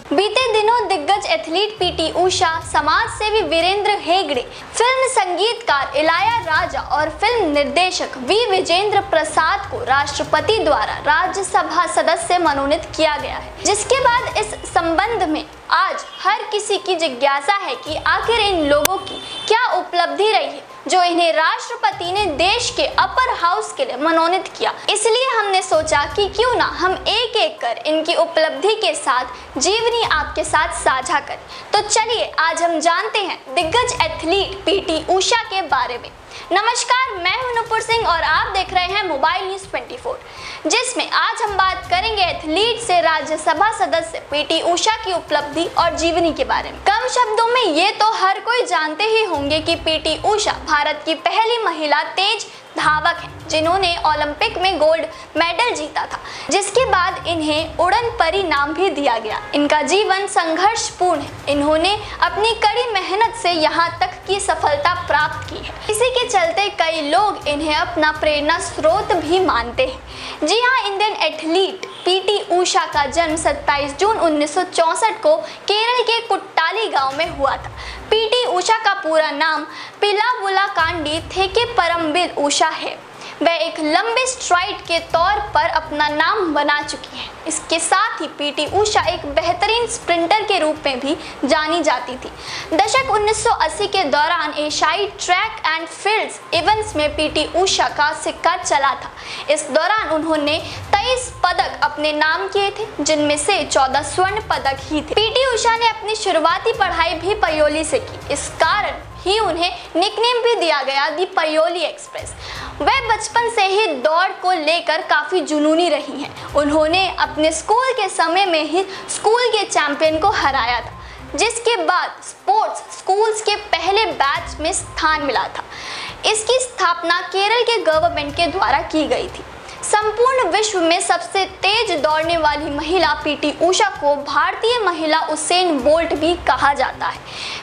बीते दिनों दिग्गज एथलीट पीटी उषा, समाज सेवी वीरेंद्र हेगड़े, फिल्म संगीतकार इलाया राजा और फिल्म निर्देशक वी विजेंद्र प्रसाद को राष्ट्रपति द्वारा राज्यसभा सदस्य मनोनीत किया गया है। जिसके बाद इस संबंध में आज हर किसी की जिज्ञासा है कि आखिर इन लोगों की क्या उपलब्धि रही है जो इन्हें राष्ट्रपति ने देश के अपर हाउस के लिए मनोनीत किया। इसलिए हमने सोचा कि क्यों ना हम एक एक कर इनकी उपलब्धि के साथ जीवनी आपके साथ साझा करें। तो चलिए आज हम जानते हैं दिग्गज एथलीट पीटी उषा के बारे में। नमस्कार, मैं हूं नुपुर सिंह और आप देख रहे हैं मोबाइल न्यूज 24, जिसमें आज हम बात करेंगे एथलीट से राज्यसभा सदस्य पीटी उषा की उपलब्धि और जीवनी के बारे में। कम शब्दों में ये तो हर कोई जानते ही होंगे कि पीटी उषा भारत की पहली महिला तेज धावक हैं जिन्होंने ओलंपिक में गोल्ड मेडल जीता था, जिसके बाद इन्हें उड़न परी नाम भी दिया गया। इनका जीवन संघर्षपूर्ण है। इन्होंने अपनी कड़ी मेहनत से यहाँ तक की सफलता प्राप्त की है। इसी के चलते कई लोग इन्हें अपना प्रेरणा स्रोत भी मानते हैं। जी हाँ, इंडियन एथलीट पीटी उषा का जन्म 27 जून 1964 को केरल के कुट्टाली गांव में हुआ था। पीटी उषा का पूरा नाम पिलावुलाकांडी थेके परम्बिल उषा है। वह एक लंबे स्ट्राइड के तौर पर अपना नाम बना चुकी है। इसके साथ ही पीटी उषा एक बेहतरीन स्प्रिंटर के रूप में भी जानी जाती थी। दशक 1980 के दौरान एशियाई ट्रैक एंड फील्ड्स इवेंट्स में पीटी उषा का सिक्का चला था। इस दौरान उन्होंने 23 पदक अपने नाम किए थे, जिनमें से 14 स्वर्ण पदक ही थे। पीटी उषा ने अपनी शुरुआती पढ़ाई भी पयोली से की। इस कारण ही उन्हें निकनेम भी दिया गया दी पयोली एक्सप्रेस। वह बचपन से ही दौड़ को लेकर काफी जुनूनी रही हैं। उन्होंने अपने स्कूल के समय में ही स्कूल के चैंपियन को हराया था, जिसके बाद स्पोर्ट्स स्कूल्स के पहले बैच में स्थान मिला था। इसकी स्थापना केरल के गवर्नमेंट के द्वारा की गई थी। संपूर्ण विश्व में सबसे तेज दौड़ने वाली महिला पीटी उषा को भारतीय महिला उसेन बोल्ट भी कहा जाता है।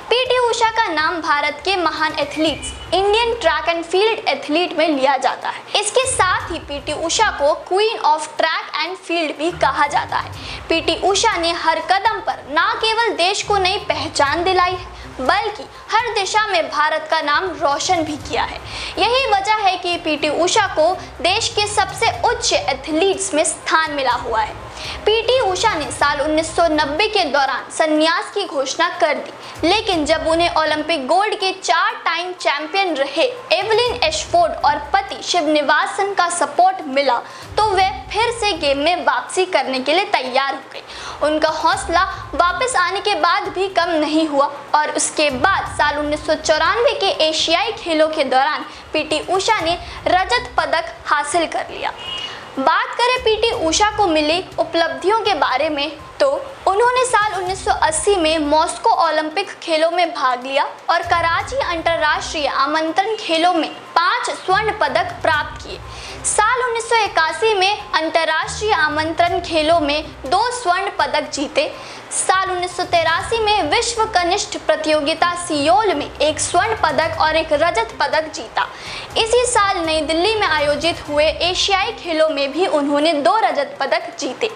पीटी उषा का नाम भारत के महान athletes Indian track and field athlete में लिया जाता है। इसके साथ ही पीटी उषा को queen of track and field भी कहा जाता है। पीटी उषा ने हर कदम पर न केवल देश को नई पहचान दिलाई है, बल्कि हर दिशा में भारत का नाम रोशन भी किया है। यही वजह है कि पीटी उषा को देश के सबसे उच्च एथलीट्स में स्थान मिला हुआ है। पीटी उषा ने साल 1990 के दौरान संन्यास की घोषणा कर दी, लेकिन जब उन्हें ओलंपिक गोल्ड के 4 टाइम चैंपियन रहे एवलिन एशफोर्ड और पति शिवनिवासन का सपोर्ट मिला तो वे फिर से गेम में वापसी करने के लिए तैयार हो गए। उनका हौसला वापस आने के बाद भी कम नहीं हुआ और उसके बाद साल 1994 के एशियाई खेलों के दौरान पीटी उषा ने रजत पदक हासिल कर लिया। बात करें पीटी उषा को मिली उपलब्धियों के बारे में तो उन्होंने साल 1980 में मॉस्को ओलंपिक खेलों में भाग लिया और कराची अंतर्राष्ट्रीय आमंत्रण खेलों में 5 स्वर्ण पदक प्राप्त किए। साल 1981 में अंतर्राष्ट्रीय आमंत्रण खेलों में 2 स्वर्ण पदक जीते। साल 1983 में विश्व कनिष्ठ प्रतियोगिता सियोल में 1 स्वर्ण पदक और 1 रजत पदक जीता। इसी साल नई दिल्ली में आयोजित हुए एशियाई खेलों में भी उन्होंने 2 रजत पदक जीते।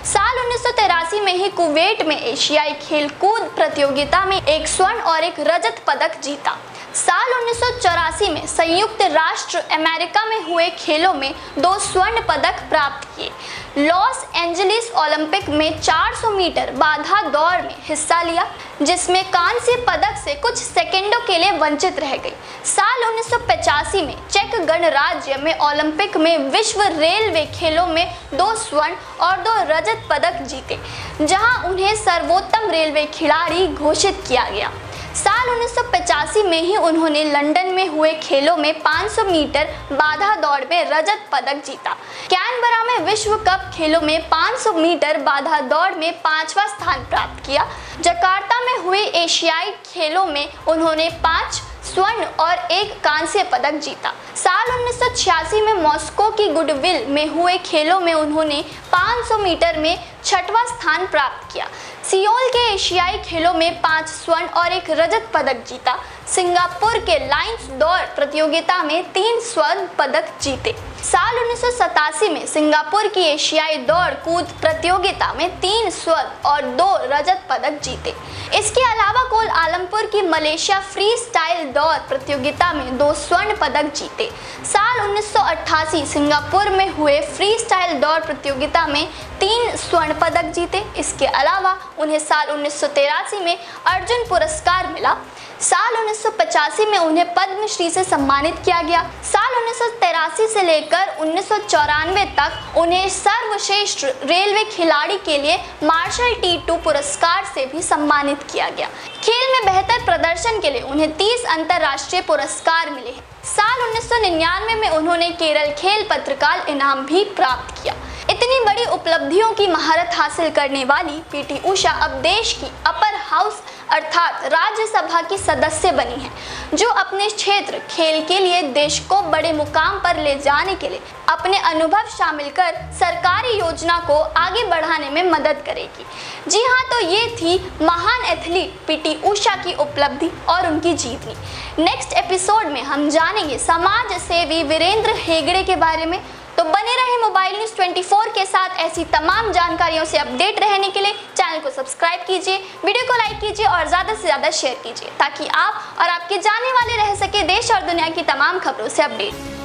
साल 1983 में ही कुवैत में एशियाई खेल कूद प्रतियोगिता में 1 स्वर्ण और 1 रजत पदक जीता। साल 1984 में संयुक्त राष्ट्र अमेरिका में हुए खेलों में 2 स्वर्ण पदक प्राप्त किए। लॉस एंजलिस ओलंपिक में 400 मीटर बाधा दौड़ में हिस्सा लिया, जिसमें कांस्य पदक से कुछ सेकंडों के लिए वंचित रह गई। साल 1985 में चेक गणराज्य में ओलंपिक में विश्व रेलवे खेलों में 2 स्वर्ण और 2 रजत पदक जीते, जहां उन्हें सर्वोत्तम रेलवे खिलाड़ी घोषित किया गया। साल 1985 में ही उन्होंने लंदन में हुए खेलों में 500 मीटर बाधा दौड़ में रजत पदक जीता। कैनबरा में विश्व कप खेलों में 500 मीटर बाधा दौड़ में 5वां स्थान प्राप्त किया। जकार्ता में हुए एशियाई खेलों में उन्होंने 5 स्वर्ण और 1 कांस्य पदक जीता। साल 1986 में मॉस्को की गुडविल में हुए खेलों में उन्होंने 500 मीटर में 6वां स्थान प्राप्त किया। सियोल के एशियाई खेलों में 5 स्वर्ण और 1 रजत पदक जीता। सिंगापुर के लाइन्स दौड़ प्रतियोगिता में 3 स्वर्ण पदक जीते। साल 1987 में सिंगापुर की एशियाई दौड़ कूद प्रतियोगिता में 3 स्वर्ण और 2 रजत पदक जीते। इसके अलावा कोल आलमपुर की मलेशिया फ्री स्टाइल दौड़ प्रतियोगिता में 2 स्वर्ण पदक जीते। साल 1988 सिंगापुर में हुए फ्री स्टाइल दौड़ प्रतियोगिता में 3 स्वर्ण पदक जीते। इसके अलावा उन्हें साल 1983 में अर्जुन पुरस्कार मिला। साल 1985 में उन्हें पद्मश्री से सम्मानित किया गया। साल 1983 से लेकर 1994 तक उन्हें सर्वश्रेष्ठ रेलवे खिलाड़ी के लिए मार्शल T2 पुरस्कार से भी सम्मानित किया गया। खेल में बेहतर प्रदर्शन के लिए उन्हें 30 अंतर्राष्ट्रीय पुरस्कार मिले हैं। साल 1999 में उन्होंने केरल खेल पत्रकार इनाम भी प्राप्त किया। इतनी बड़ी उपलब्धियों की महारत हासिल करने वाली पीटी उषा अब देश की अपर हाउस अर्थात राज्यसभा की सदस्य बनी हैं, जो अपने क्षेत्र खेल के लिए देश को बड़े मुकाम पर ले जाने के लिए अपने अनुभव शामिल कर सरकारी योजना को आगे बढ़ाने में मदद करेगी। जी हाँ, तो ये थी महान एथलीट पीटी उषा की उपलब्धि और उनकी जीवनी। नेक्स्ट एपिसोड में हम जानेंगे समाज सेवी वीरेंद्र हेगड़े के बारे में। तो बने रहे मोबाइल न्यूज़ 24 के साथ ऐसी तमाम जानकारियों से अपडेट रहने के लिए चैनल को सब्सक्राइब कीजिए, वीडियो को लाइक कीजिए और ज़्यादा से ज़्यादा शेयर कीजिए, ताकि आप और आपके जाने वाले रह सके देश और दुनिया की तमाम खबरों से अपडेट।